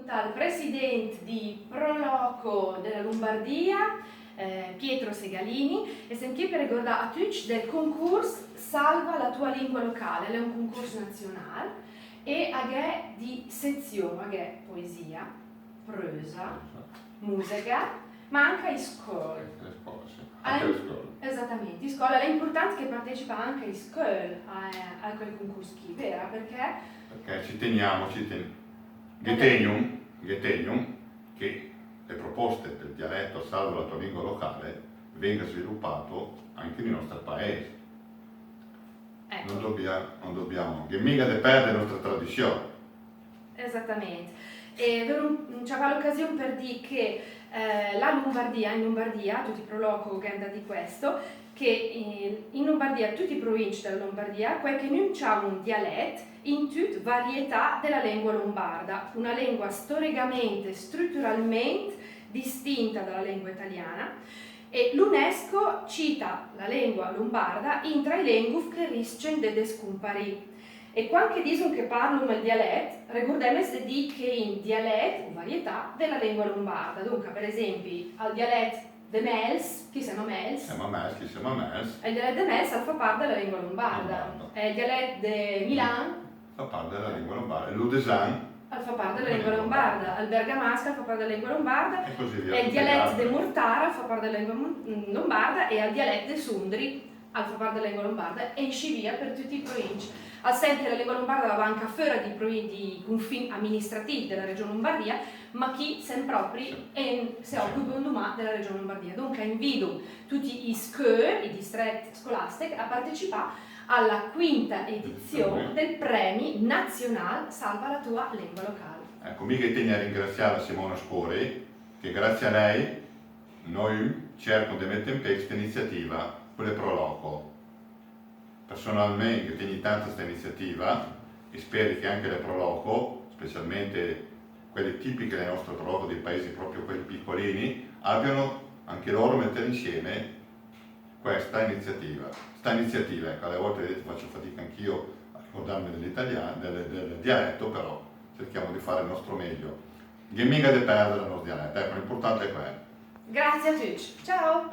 dal presidente di Proloco della Lombardia, Pietro Segalini, e sentì per ricordare a tutti del concorso Salva la tua lingua locale. È un concorso nazionale e ha di sezione, ha poesia, prosa, musica, ma anche in scuola. Anche le scuole. Esattamente, in scuola è importante che partecipa anche in scuola a quel concorso qui, vero? Perché ci teniamo che le proposte del dialetto Salva la tua lingua locale venga sviluppato anche nel nostro paese. Ecco. Non dobbiamo che mica perdere la nostra tradizione. Esattamente. E c'era l'occasione per dire che in Lombardia, tutti i proloco che di questo, che in Lombardia, tutte le province della Lombardia, quel che non c'è un dialetto in tutte varietà della lingua lombarda, una lingua storicamente, strutturalmente distinta dalla lingua italiana, e l'UNESCO cita la lingua lombarda in tra i lingue che rischiano di scomparire. E quando dicono che parlano il dialetto, ricordiamo di che in dialetto, varietà della lingua lombarda. Dunque, per esempio, al dialetto de Mels, chi siamo Mels? E il dialetto de Mels fa parte della lingua lombarda. E il dialetto de Milan fa parte della lingua lombarda. L'Udesan fa parte della lingua lombarda. Il bergamasca fa parte della lingua lombarda. E così via. E il dialetto de Mortara fa parte della lingua lombarda. E il dialetto de Sundri fa parte della lingua lombarda. E esci via per tutti i province. Al sempre la lingua lombarda va anche fuori di confini amministrativi della regione Lombardia, ma chi sempre si occupa della regione Lombardia. Dunque invito tutti i i distretti scolastici, a partecipare alla quinta edizione del Premio Nazionale Salva la tua lingua locale. Ecco, mica tengo a ringraziare Simona Spori, che grazie a lei noi cerchiamo di mettere in piedi questa iniziativa con le Proloco. Personalmente tengo tanto questa iniziativa e spero che anche le Proloco, specialmente quelle tipiche del nostro Proloco dei paesi proprio quelli piccolini, abbiano anche loro mettere insieme questa iniziativa. Ecco, alle volte faccio fatica anch'io a ricordarmi dell'italiano, del dialetto, però cerchiamo di fare il nostro meglio. Che mica di perdere il nostro dialetto, ecco, l'importante è quello. Grazie a tutti, ciao!